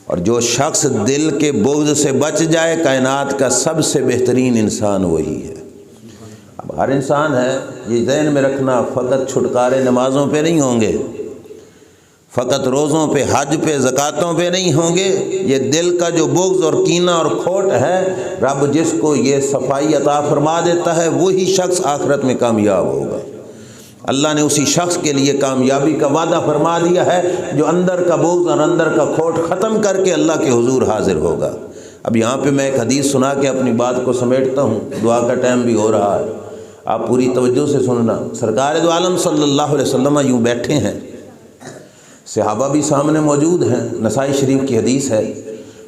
اور جو شخص دل کے بغض سے بچ جائے، کائنات کا سب سے بہترین انسان وہی ہے۔ اب ہر انسان ہے، یہ ذہن میں رکھنا، فقط چھٹکارے نمازوں پہ نہیں ہوں گے، فقط روزوں پہ، حج پہ، زکاتوں پہ نہیں ہوں گے۔ یہ دل کا جو بغض اور کینہ اور کھوٹ ہے، رب جس کو یہ صفائی عطا فرما دیتا ہے وہی شخص آخرت میں کامیاب ہوگا۔ اللہ نے اسی شخص کے لیے کامیابی کا وعدہ فرما دیا ہے جو اندر کا بغض اور اندر کا کھوٹ ختم کر کے اللہ کے حضور حاضر ہوگا۔ اب یہاں پہ میں ایک حدیث سنا کے اپنی بات کو سمیٹتا ہوں، دعا کا ٹائم بھی ہو رہا ہے، آپ پوری توجہ سے سننا۔ سرکار دو عالم صلی اللہ علیہ وسلم یوں بیٹھے ہیں، صحابہ بھی سامنے موجود ہیں، نسائی شریف کی حدیث ہے،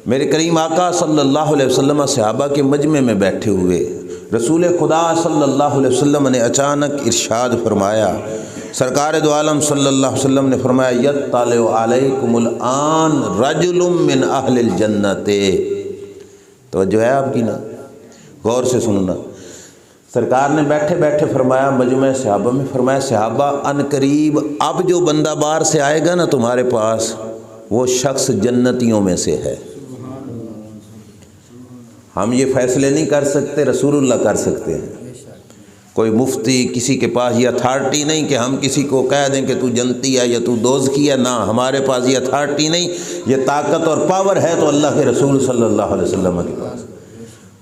میرے کریم آقا صلی اللہ علیہ وسلم صحابہ کے مجمع میں بیٹھے ہوئے، رسول خدا صلی اللہ علیہ وسلم نے اچانک ارشاد فرمایا، سرکار دو عالم صلی اللہ علیہ وسلم نے فرمایا، یطلع علیکم الآن رجل من اہل الجنت۔ توجہ ہے آپ کی نا؟ غور سے سننا۔ سرکار نے بیٹھے بیٹھے فرمایا مجمع صحابہ میں، فرمایا صحابہ ان قریب اب جو بندہ باہر سے آئے گا نا تمہارے پاس، وہ شخص جنتیوں میں سے ہے۔ ہم یہ فیصلے نہیں کر سکتے، رسول اللہ کر سکتے ہیں۔ کوئی مفتی، کسی کے پاس یہ اتھارٹی نہیں کہ ہم کسی کو کہہ دیں کہ تو جنتی ہے یا تو دوزخی ہے، نہ، ہمارے پاس یہ اتھارٹی نہیں، یہ طاقت اور پاور ہے تو اللہ کے رسول صلی اللہ علیہ وسلم کے پاس۔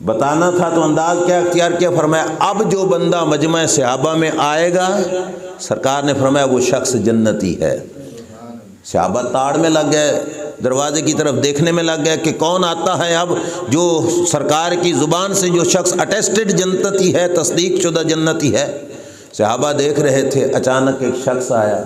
بتانا تھا تو انداز کیا اختیار کیا، فرمایا اب جو بندہ مجمع صحابہ میں آئے گا، سرکار نے فرمایا وہ شخص جنتی ہے۔ صحابہ تاڑ میں لگ گئے، دروازے کی طرف دیکھنے میں لگ گئے کہ کون آتا ہے اب جو سرکار کی زبان سے جو شخص اٹیسٹڈ جنتی ہے، تصدیق شدہ جنتی ہے۔ صحابہ دیکھ رہے تھے، اچانک ایک شخص آیا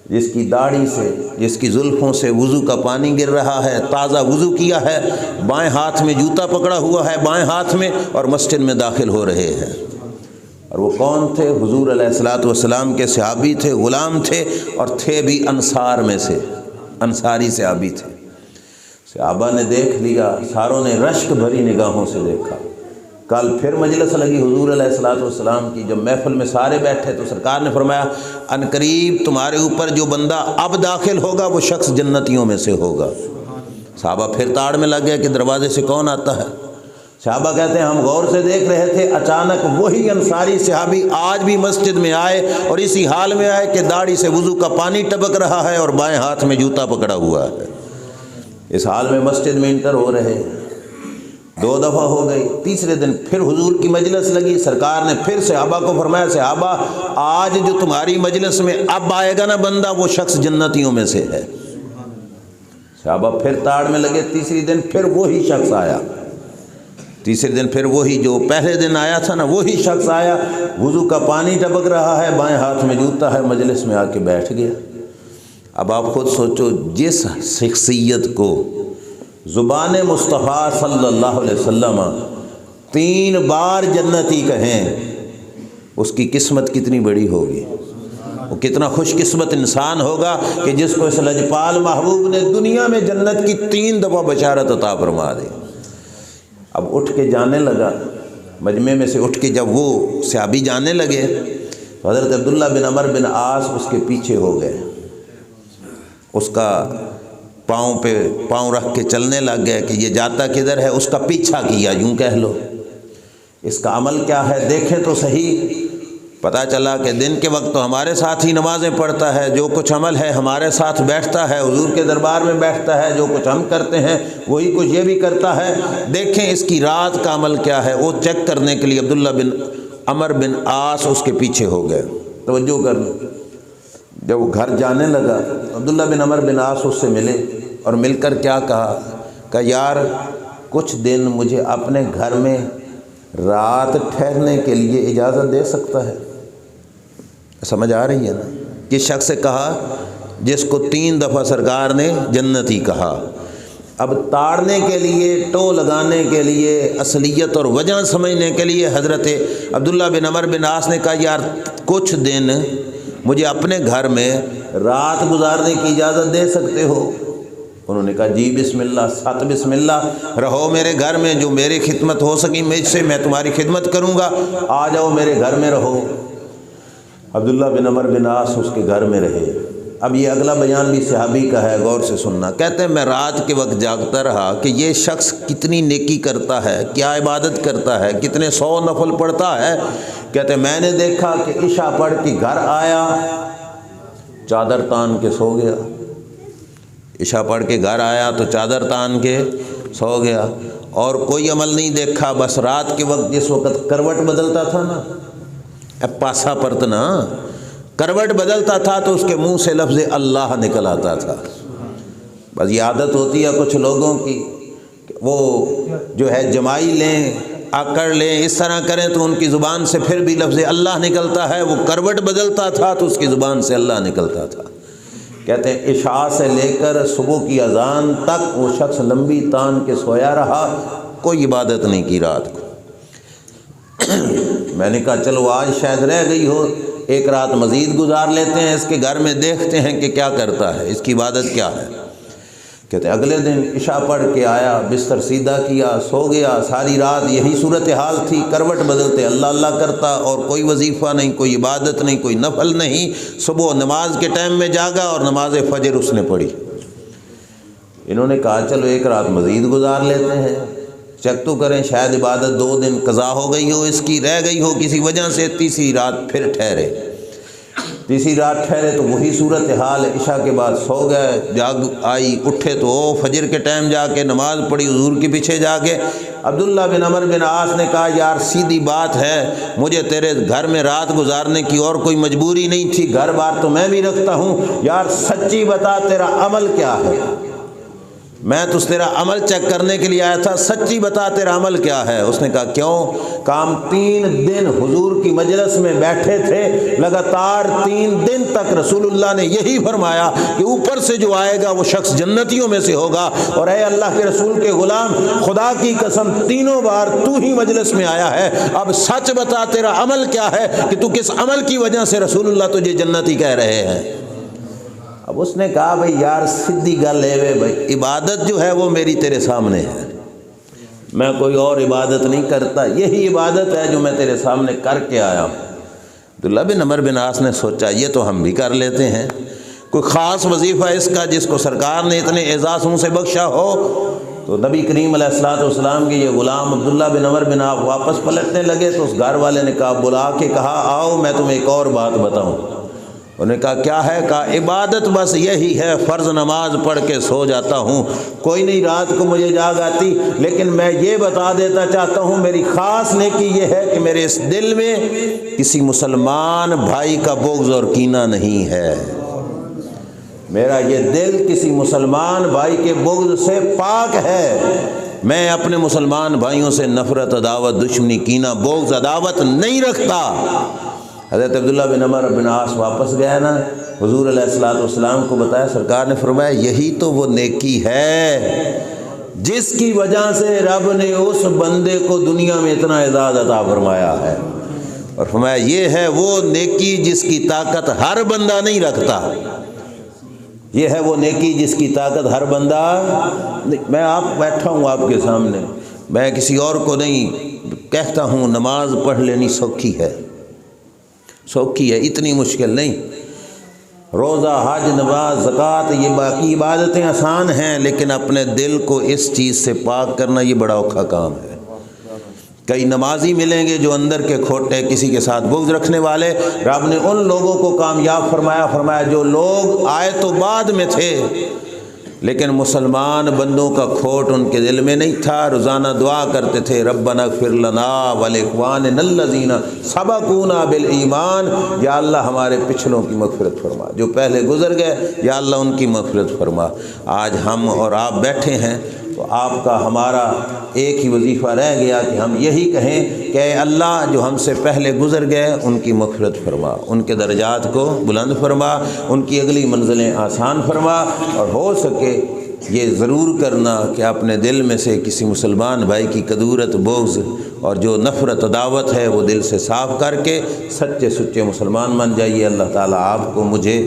جس کی داڑھی سے، جس کی زلفوں سے وضو کا پانی گر رہا ہے، تازہ وضو کیا ہے، بائیں ہاتھ میں جوتا پکڑا ہوا ہے، بائیں ہاتھ میں، اور مسجد میں داخل ہو رہے ہیں۔ اور وہ کون تھے؟ حضور علیہ الصلوۃ والسلام کے صحابی تھے، غلام تھے، اور تھے بھی انصار میں سے، انصاری صحابی تھے۔ صحابہ نے دیکھ لیا، ساروں نے رشک بھری نگاہوں سے دیکھا۔ کل پھر مجلس لگی حضور علیہ الصلوۃ والسلام کی، جب محفل میں سارے بیٹھے تو سرکار نے فرمایا ان قریب تمہارے اوپر جو بندہ اب داخل ہوگا وہ شخص جنتیوں میں سے ہوگا۔ صحابہ پھر تاڑ میں لگ گیا کہ دروازے سے کون آتا ہے۔ صحابہ کہتے ہیں ہم غور سے دیکھ رہے تھے، اچانک وہی انصاری صحابی آج بھی مسجد میں آئے اور اسی حال میں آئے کہ داڑھی سے وضو کا پانی ٹپک رہا ہے اور بائیں ہاتھ میں جوتا پکڑا ہوا ہے۔ اس حال میں مسجد میں انٹر ہو رہے، 2 دفعہ ہو گئی، تیسرے دن پھر حضور کی مجلس لگی، سرکار نے پھر صحابہ کو فرمایا صحابہ آج جو تمہاری مجلس میں اب آئے گا نا بندہ، وہ شخص جنتیوں میں سے ہے۔ صحابہ پھر تاڑ میں لگے، تیسری دن پھر وہی شخص آیا، تیسرے دن پھر وہی جو پہلے دن آیا تھا نا وہی شخص آیا، وضو کا پانی ٹپک رہا ہے، بائیں ہاتھ میں جوتا ہے، مجلس میں آ کے بیٹھ گیا۔ اب آپ خود سوچو، جس شخصیت کو زبان مصطفیٰ صلی اللہ علیہ وسلم 3 بار جنتی کہیں، اس کی قسمت کتنی بڑی ہوگی، وہ کتنا خوش قسمت انسان ہوگا کہ جس کو اس لجپال محبوب نے دنیا میں جنت کی 3 دفعہ بشارت عطا فرما دی۔ اب اٹھ کے جانے لگا، مجمع میں سے اٹھ کے جب وہ صحابی جانے لگے تو حضرت عبداللہ بن عمر بن عاص اس کے پیچھے ہو گئے، اس کا پاؤں پہ پاؤں رکھ کے چلنے لگ گئے کہ یہ جاتا کدھر ہے، اس کا پیچھا کیا، یوں کہہ لو اس کا عمل کیا ہے دیکھیں تو صحیح۔ پتہ چلا کہ دن کے وقت تو ہمارے ساتھ ہی نمازیں پڑھتا ہے، جو کچھ عمل ہے ہمارے ساتھ بیٹھتا ہے، حضور کے دربار میں بیٹھتا ہے، جو کچھ ہم کرتے ہیں وہی کچھ یہ بھی کرتا ہے، دیکھیں اس کی رات کا عمل کیا ہے۔ وہ چیک کرنے کے لیے عبداللہ بن عمر بن عاص اس کے پیچھے ہو گئے۔ توجہ کر لو، جب وہ گھر جانے لگا عبداللہ بن عمر بن عاص اس سے ملے اور مل کر کیا کہا یار کچھ دن مجھے اپنے گھر میں رات ٹھہرنے کے لیے اجازت دے سکتا ہے؟ سمجھ آ رہی ہے نا؟ کس شخص سے کہا؟ جس کو 3 دفعہ سرکار نے جنتی کہا۔ اب تاڑنے کے لیے، ٹو لگانے کے لیے، اصلیت اور وجہ سمجھنے کے لیے حضرت عبداللہ بن عمر بن عاص نے کہا یار کچھ دن مجھے اپنے گھر میں رات گزارنے کی اجازت دے سکتے ہو؟ انہوں نے کہا جی بسم اللہ، 7 بسم اللہ، رہو میرے گھر میں، جو میری خدمت ہو سکی مجھ سے میں تمہاری خدمت کروں گا، آ جاؤ میرے گھر میں رہو۔ عبداللہ بن عمر بن عاص اس کے گھر میں رہے۔ اب یہ اگلا بیان بھی صحابی کا ہے، غور سے سننا۔ کہتے ہیں میں رات کے وقت جاگتا رہا کہ یہ شخص کتنی نیکی کرتا ہے، کیا عبادت کرتا ہے، کتنے 100 نفل پڑھتا ہے۔ کہتے ہیں میں نے دیکھا کہ عشاء پڑھ کے گھر آیا، چادر تان کے سو گیا۔ عشاء پڑھ کے گھر آیا تو چادر تان کے سو گیا، اور کوئی عمل نہیں دیکھا، بس رات کے وقت جس وقت کروٹ بدلتا تھا نا، پاسا پرتنا کروٹ بدلتا تھا تو اس کے منہ سے لفظ اللہ نکل آتا تھا۔ بس یہ عادت ہوتی ہے کچھ لوگوں کی، وہ جو ہے جمائی لیں، آکڑ لیں، اس طرح کریں تو ان کی زبان سے پھر بھی لفظ اللہ نکلتا ہے۔ وہ کروٹ بدلتا تھا تو اس کی زبان سے اللہ نکلتا تھا۔ کہتے ہیں عشاء سے لے کر صبح کی اذان تک وہ شخص لمبی تان کے سویا رہا، کوئی عبادت نہیں کی رات کو۔ میں نے کہا چلو آج شاید رہ گئی ہو، ایک رات مزید گزار لیتے ہیں اس کے گھر میں، دیکھتے ہیں کہ کیا کرتا ہے، اس کی عبادت کیا ہے۔ کہتے ہیں اگلے دن عشاء پڑھ کے آیا، بستر سیدھا کیا، سو گیا۔ ساری رات یہی صورتحال تھی، کروٹ بدلتے اللہ اللہ کرتا، اور کوئی وظیفہ نہیں، کوئی عبادت نہیں، کوئی نفل نہیں۔ صبح نماز کے ٹائم میں جاگا اور نماز فجر اس نے پڑھی۔ انہوں نے کہا چلو ایک رات مزید گزار لیتے ہیں، چیک تو کریں، شاید عبادت 2 دن قضا ہو گئی ہو، اس کی رہ گئی ہو کسی وجہ سے۔ تیسری رات پھر ٹھہرے، تیسری رات ٹھہرے تو وہی صورتحال، عشاء کے بعد سو گئے، جاگ آئی، اٹھے تو فجر کے ٹائم جا کے نماز پڑھی حضور کے پیچھے جا کے۔ عبداللہ بن عمر بن عاص نے کہا یار سیدھی بات ہے، مجھے تیرے گھر میں رات گزارنے کی اور کوئی مجبوری نہیں تھی، گھر بار تو میں بھی رکھتا ہوں، یار سچی بتا تیرا عمل کیا ہے؟ میں تو تیرا عمل چیک کرنے کے لیے آیا تھا، سچی بتا تیرا عمل کیا ہے؟ اس نے کہا کیوں؟ کام 3 دن حضور کی مجلس میں بیٹھے تھے، لگاتار 3 دن تک رسول اللہ نے یہی فرمایا کہ اوپر سے جو آئے گا وہ شخص جنتیوں میں سے ہوگا۔ اور اے اللہ کے رسول کے غلام، خدا کی قسم 3 بار تو ہی مجلس میں آیا ہے، اب سچ بتا تیرا عمل کیا ہے کہ تو کس عمل کی وجہ سے رسول اللہ تجھے جنتی کہہ رہے ہیں؟ اب اس نے کہا بھئی یار سیدھی گل ہے بھائی، عبادت جو ہے وہ میری تیرے سامنے ہے، میں کوئی اور عبادت نہیں کرتا، یہی عبادت ہے جو میں تیرے سامنے کر کے آیا ہوں۔ عبداللہ بن عمر بن عاص نے سوچا یہ تو ہم بھی کر لیتے ہیں، کوئی خاص وظیفہ اس کا جس کو سرکار نے اتنے اعزازوں سے بخشا ہو؟ تو نبی کریم علیہ الصلوۃ والسلام کے یہ غلام عبداللہ بن عمر بن عاص واپس پلٹنے لگے تو اس گھر والے نے بلا کے کہا آؤ میں تمہیں ایک اور بات بتاؤں۔ انہوں نے کہا کیا ہے؟ کہا عبادت بس یہی ہے، فرض نماز پڑھ کے سو جاتا ہوں، کوئی نہیں رات کو مجھے جاگ آتی، لیکن میں یہ بتا دیتا چاہتا ہوں میری خاص نیکی یہ ہے کہ میرے اس دل میں کسی مسلمان بھائی کا بغض اور کینہ نہیں ہے، میرا یہ دل کسی مسلمان بھائی کے بغض سے پاک ہے، میں اپنے مسلمان بھائیوں سے نفرت، عداوت، دشمنی، کینہ، بغض، عداوت نہیں رکھتا۔ حضرت عبداللہ بن عمر بن عاص واپس گیا نا، حضور علیہ الصلوۃ والسلام کو بتایا، سرکار نے فرمایا یہی تو وہ نیکی ہے جس کی وجہ سے رب نے اس بندے کو دنیا میں اتنا اعزاز عطا فرمایا ہے، اور فرمایا یہ ہے وہ نیکی جس کی طاقت ہر بندہ نہیں رکھتا، یہ ہے وہ نیکی جس کی طاقت ہر بندہ نہیں۔ میں آپ بیٹھا ہوں آپ کے سامنے، میں کسی اور کو نہیں کہتا ہوں نماز پڑھ لینی سوکھی ہے، سوکھی ہے، اتنی مشکل نہیں، روزہ، حج، نماز، زکوٰۃ، یہ باقی عبادتیں آسان ہیں، لیکن اپنے دل کو اس چیز سے پاک کرنا یہ بڑا اوکھا کام ہے۔ کئی نمازی ملیں گے جو اندر کے کھوٹے، کسی کے ساتھ بغض رکھنے والے، رب نے ان لوگوں کو کامیاب فرمایا جو لوگ آئے تو بعد میں تھے لیکن مسلمان بندوں کا کھوٹ ان کے دل میں نہیں تھا، روزانہ دعا کرتے تھے ربنا اغفر لنا ولاخواننا الذین سبقونا بالایمان، یا اللہ ہمارے پچھلوں کی مغفرت فرما، جو پہلے گزر گئے یا اللہ ان کی مغفرت فرما۔ آج ہم اور آپ بیٹھے ہیں تو آپ کا ہمارا ایک ہی وظیفہ رہ گیا کہ ہم یہی کہیں کہ اے اللہ جو ہم سے پہلے گزر گئے ان کی مغفرت فرما، ان کے درجات کو بلند فرما، ان کی اگلی منزلیں آسان فرما، اور ہو سکے یہ ضرور کرنا کہ اپنے دل میں سے کسی مسلمان بھائی کی کدورت، بغض اور جو نفرت، عداوت ہے وہ دل سے صاف کر کے سچے سچے مسلمان بن جائیے۔ اللہ تعالیٰ آپ کو، مجھے